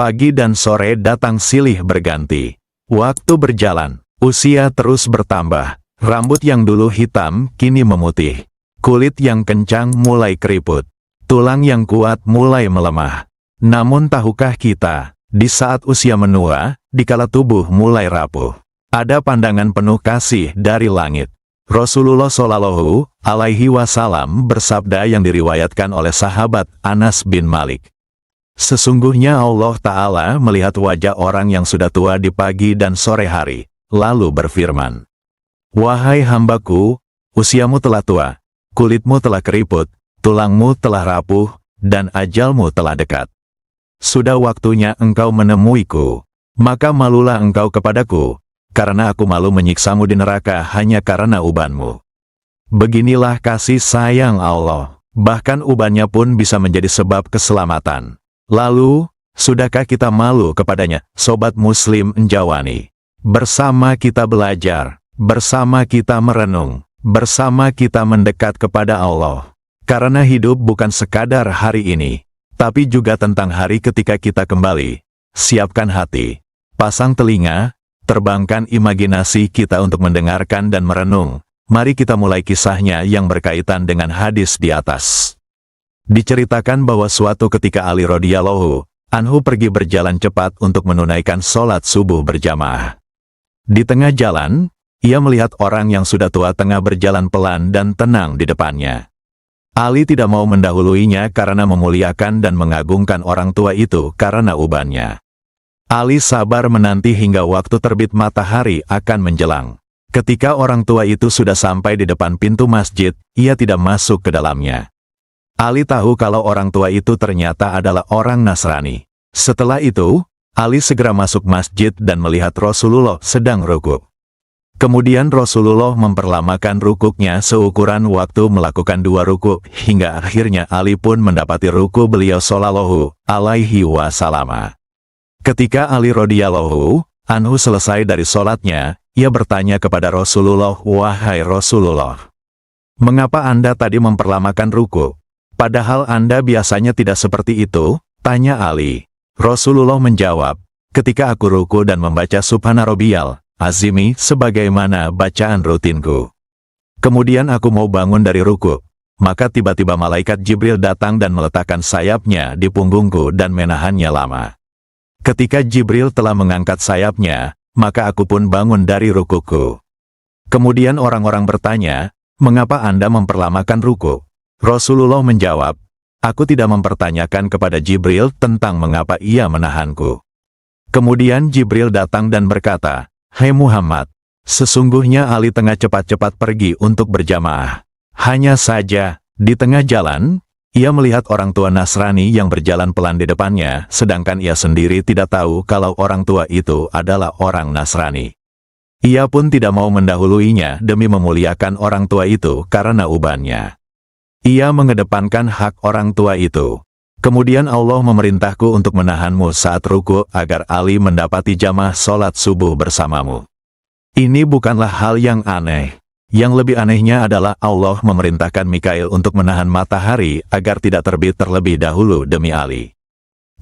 Pagi dan sore datang silih berganti. Waktu berjalan, usia terus bertambah. Rambut yang dulu hitam kini memutih. Kulit yang kencang mulai keriput. Tulang yang kuat mulai melemah. Namun tahukah kita, di saat usia menua, dikala tubuh mulai rapuh, ada pandangan penuh kasih dari langit. Rasulullah Shallallahu Alaihi Wasallam bersabda yang diriwayatkan oleh sahabat Anas bin Malik. Sesungguhnya Allah Ta'ala melihat wajah orang yang sudah tua di pagi dan sore hari, lalu berfirman, "Wahai hambaku, usiamu telah tua, kulitmu telah keriput, tulangmu telah rapuh, dan ajalmu telah dekat. Sudah waktunya engkau menemuiku, maka malulah engkau kepadaku, karena aku malu menyiksamu di neraka hanya karena ubanmu." Beginilah kasih sayang Allah, bahkan ubannya pun bisa menjadi sebab keselamatan. Lalu, sudahkah kita malu kepadanya, sobat muslim Enjawani? Bersama kita belajar, bersama kita merenung, bersama kita mendekat kepada Allah. Karena hidup bukan sekadar hari ini, tapi juga tentang hari ketika kita kembali. Siapkan hati, pasang telinga, terbangkan imajinasi kita untuk mendengarkan dan merenung. Mari kita mulai kisahnya yang berkaitan dengan hadis di atas. Diceritakan bahwa suatu ketika Ali radhiyallahu anhu pergi berjalan cepat untuk menunaikan sholat subuh berjamaah. Di tengah jalan, ia melihat orang yang sudah tua tengah berjalan pelan dan tenang di depannya. Ali tidak mau mendahuluinya karena memuliakan dan mengagungkan orang tua itu karena ubannya. Ali sabar menanti hingga waktu terbit matahari akan menjelang. Ketika orang tua itu sudah sampai di depan pintu masjid, ia tidak masuk ke dalamnya. Ali tahu kalau orang tua itu ternyata adalah orang Nasrani. Setelah itu, Ali segera masuk masjid dan melihat Rasulullah sedang rukuk. Kemudian Rasulullah memperlamakan rukuknya seukuran waktu melakukan 2 rukuk, hingga akhirnya Ali pun mendapati ruku beliau Shallallahu Alaihi Wasallam. Ketika Ali radhiyallahu anhu selesai dari sholatnya, ia bertanya kepada Rasulullah, "Wahai Rasulullah, mengapa Anda tadi memperlamakan ruku? Padahal Anda biasanya tidak seperti itu?" tanya Ali. Rasulullah menjawab, "Ketika aku ruku dan membaca Subhana Rabbiyal Azimi sebagaimana bacaan rutinku. Kemudian aku mau bangun dari ruku, maka tiba-tiba malaikat Jibril datang dan meletakkan sayapnya di punggungku dan menahannya lama. Ketika Jibril telah mengangkat sayapnya, maka aku pun bangun dari rukuku." Kemudian orang-orang bertanya, "Mengapa Anda memperlamakan ruku?" Rasulullah menjawab, "Aku tidak mempertanyakan kepada Jibril tentang mengapa ia menahanku." Kemudian Jibril datang dan berkata, "Hai Muhammad, sesungguhnya Ali tengah cepat-cepat pergi untuk berjamaah. Hanya saja, di tengah jalan, ia melihat orang tua Nasrani yang berjalan pelan di depannya, sedangkan ia sendiri tidak tahu kalau orang tua itu adalah orang Nasrani. Ia pun tidak mau mendahuluinya demi memuliakan orang tua itu karena ubannya. Ia mengedepankan hak orang tua itu. Kemudian Allah memerintahku untuk menahanmu saat ruku agar Ali mendapati jamaah sholat subuh bersamamu." Ini bukanlah hal yang aneh. Yang lebih anehnya adalah Allah memerintahkan Mikail untuk menahan matahari agar tidak terbit terlebih dahulu demi Ali.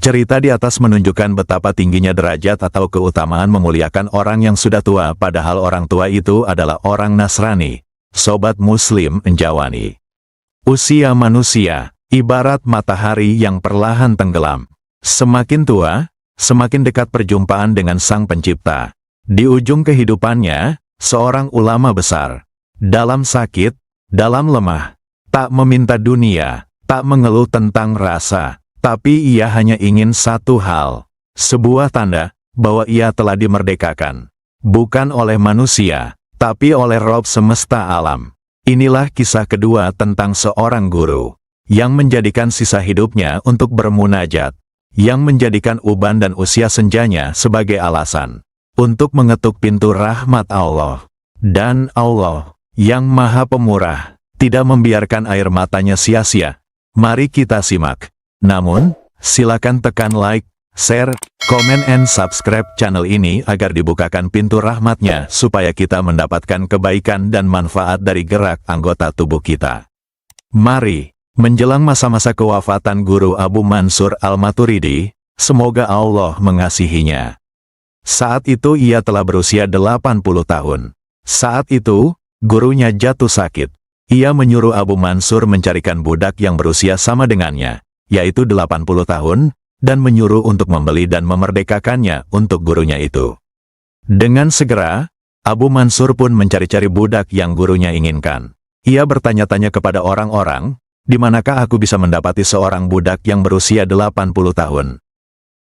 Cerita di atas menunjukkan betapa tingginya derajat atau keutamaan memuliakan orang yang sudah tua, padahal orang tua itu adalah orang Nasrani. Sobat Muslim Enjawani. Usia manusia ibarat matahari yang perlahan tenggelam. Semakin tua, semakin dekat perjumpaan dengan Sang Pencipta. Di ujung kehidupannya, seorang ulama besar, dalam sakit, dalam lemah, tak meminta dunia, tak mengeluh tentang rasa, tapi ia hanya ingin satu hal, sebuah tanda bahwa ia telah dimerdekakan, bukan oleh manusia, tapi oleh Rob semesta alam. Inilah kisah kedua tentang seorang guru yang menjadikan sisa hidupnya untuk bermunajat, yang menjadikan uban dan usia senjanya sebagai alasan untuk mengetuk pintu rahmat Allah. Dan Allah, yang Maha Pemurah, tidak membiarkan air matanya sia-sia. Mari kita simak. Namun, silakan tekan like, share, komen, and subscribe channel ini agar dibukakan pintu rahmatnya supaya kita mendapatkan kebaikan dan manfaat dari gerak anggota tubuh kita. Mari, menjelang masa-masa kewafatan Guru Abu Mansur Al-Maturidi, Semoga Allah mengasihinya. Saat itu ia telah berusia 80 tahun. Saat itu, gurunya jatuh sakit. Ia menyuruh Abu Mansur mencarikan budak yang berusia sama dengannya, yaitu 80 tahun, dan menyuruh untuk membeli dan memerdekakannya untuk gurunya itu. Dengan segera, Abu Mansur pun mencari-cari budak yang gurunya inginkan. Ia bertanya-tanya kepada orang-orang, di manakah aku bisa mendapati seorang budak yang berusia 80 tahun?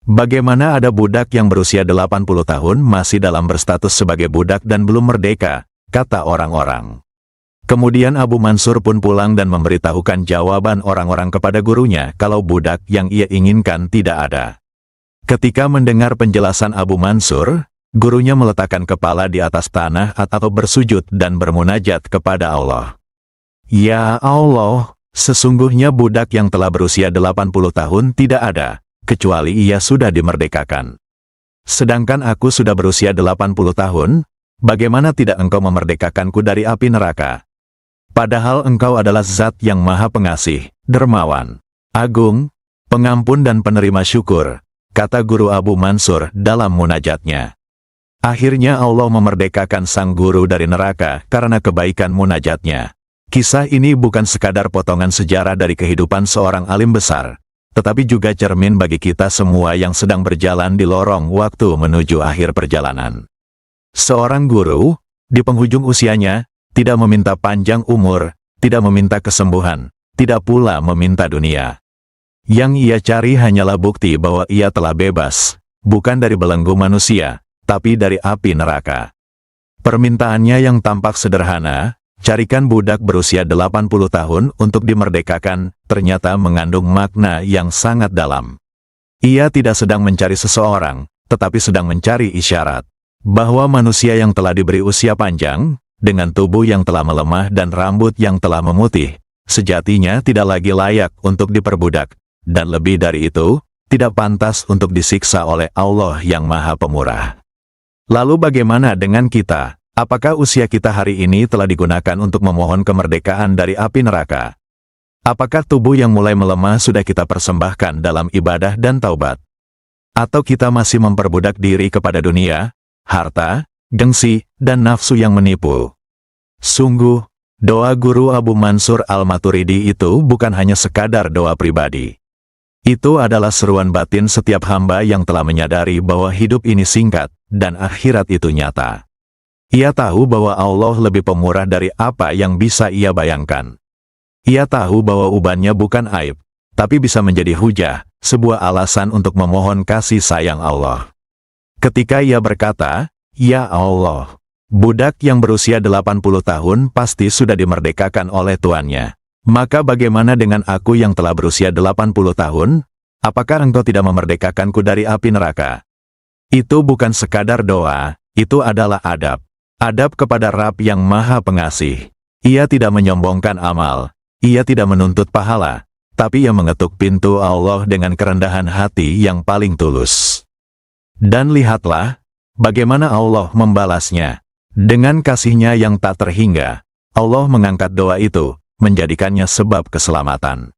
Bagaimana ada budak yang berusia 80 tahun masih dalam berstatus sebagai budak dan belum merdeka, kata orang-orang. Kemudian Abu Mansur pun pulang dan memberitahukan jawaban orang-orang kepada gurunya kalau budak yang ia inginkan tidak ada. Ketika mendengar penjelasan Abu Mansur, gurunya meletakkan kepala di atas tanah atau bersujud dan bermunajat kepada Allah. Ya Allah, sesungguhnya budak yang telah berusia 80 tahun tidak ada, kecuali ia sudah dimerdekakan. Sedangkan aku sudah berusia 80 tahun, bagaimana tidak engkau memerdekakanku dari api neraka? Padahal engkau adalah zat yang maha pengasih, dermawan, agung, pengampun dan penerima syukur, kata guru Abu Mansur dalam munajatnya. Akhirnya Allah memerdekakan sang guru dari neraka karena kebaikan munajatnya. Kisah ini bukan sekadar potongan sejarah dari kehidupan seorang alim besar, tetapi juga cermin bagi kita semua yang sedang berjalan di lorong waktu menuju akhir perjalanan. Seorang guru, di penghujung usianya, tidak meminta panjang umur, tidak meminta kesembuhan, tidak pula meminta dunia. Yang ia cari hanyalah bukti bahwa ia telah bebas, bukan dari belenggu manusia, tapi dari api neraka. Permintaannya yang tampak sederhana, carikan budak berusia 80 tahun untuk dimerdekakan, ternyata mengandung makna yang sangat dalam. Ia tidak sedang mencari seseorang, tetapi sedang mencari isyarat bahwa manusia yang telah diberi usia panjang, dengan tubuh yang telah melemah dan rambut yang telah memutih, sejatinya tidak lagi layak untuk diperbudak, dan lebih dari itu, tidak pantas untuk disiksa oleh Allah yang Maha Pemurah. Lalu bagaimana dengan kita? Apakah usia kita hari ini telah digunakan untuk memohon kemerdekaan dari api neraka? Apakah tubuh yang mulai melemah sudah kita persembahkan dalam ibadah dan taubat? Atau kita masih memperbudak diri kepada dunia, harta, gengsi, dan nafsu yang menipu? Sungguh, doa guru Abu Mansur Al-Maturidi itu bukan hanya sekadar doa pribadi. Itu adalah seruan batin setiap hamba yang telah menyadari bahwa hidup ini singkat, dan akhirat itu nyata. Ia tahu bahwa Allah lebih pemurah dari apa yang bisa ia bayangkan. Ia tahu bahwa ubannya bukan aib, tapi bisa menjadi hujah, sebuah alasan untuk memohon kasih sayang Allah. Ketika ia berkata, "Ya Allah, budak yang berusia 80 tahun pasti sudah dimerdekakan oleh tuannya. Maka bagaimana dengan aku yang telah berusia 80 tahun? Apakah engkau tidak memerdekakanku dari api neraka?" Itu bukan sekadar doa, itu adalah adab. Adab kepada Rabb yang Maha Pengasih. Ia tidak menyombongkan amal, ia tidak menuntut pahala, tapi ia mengetuk pintu Allah dengan kerendahan hati yang paling tulus. Dan lihatlah, bagaimana Allah membalasnya. Dengan kasih-Nya yang tak terhingga, Allah mengangkat doa itu, menjadikannya sebab keselamatan.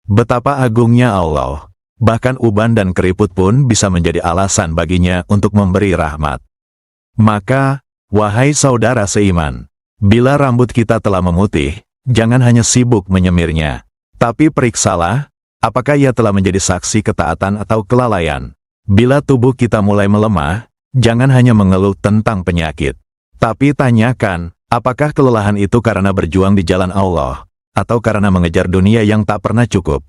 Betapa agungnya Allah, bahkan uban dan keriput pun bisa menjadi alasan baginya untuk memberi rahmat. Maka, wahai saudara seiman, bila rambut kita telah memutih, jangan hanya sibuk menyemirnya, tapi periksalah, apakah ia telah menjadi saksi ketaatan atau kelalaian. Bila tubuh kita mulai melemah, jangan hanya mengeluh tentang penyakit, tapi tanyakan, apakah kelelahan itu karena berjuang di jalan Allah, atau karena mengejar dunia yang tak pernah cukup.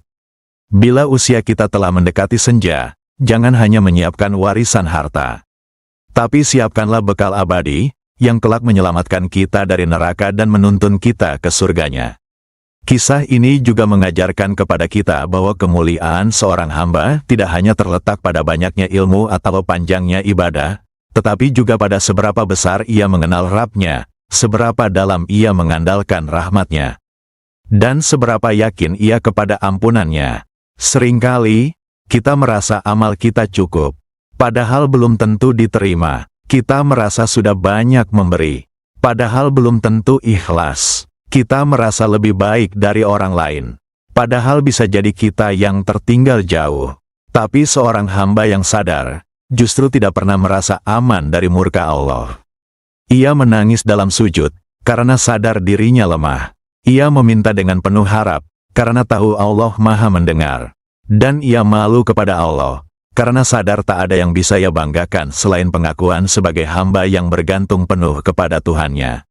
Bila usia kita telah mendekati senja, jangan hanya menyiapkan warisan harta, tapi siapkanlah bekal abadi, yang kelak menyelamatkan kita dari neraka dan menuntun kita ke surganya. Kisah ini juga mengajarkan kepada kita bahwa kemuliaan seorang hamba tidak hanya terletak pada banyaknya ilmu atau panjangnya ibadah, tetapi juga pada seberapa besar ia mengenal Rabb-Nya, seberapa dalam ia mengandalkan rahmat-Nya, dan seberapa yakin ia kepada ampunan-Nya. Seringkali, kita merasa amal kita cukup, padahal belum tentu diterima. Kita merasa sudah banyak memberi, padahal belum tentu ikhlas. Kita merasa lebih baik dari orang lain, padahal bisa jadi kita yang tertinggal jauh. Tapi seorang hamba yang sadar, justru tidak pernah merasa aman dari murka Allah. Ia menangis dalam sujud, karena sadar dirinya lemah. Ia meminta dengan penuh harap, karena tahu Allah Maha mendengar. Dan ia malu kepada Allah, karena sadar tak ada yang bisa ia banggakan selain pengakuan sebagai hamba yang bergantung penuh kepada Tuhannya.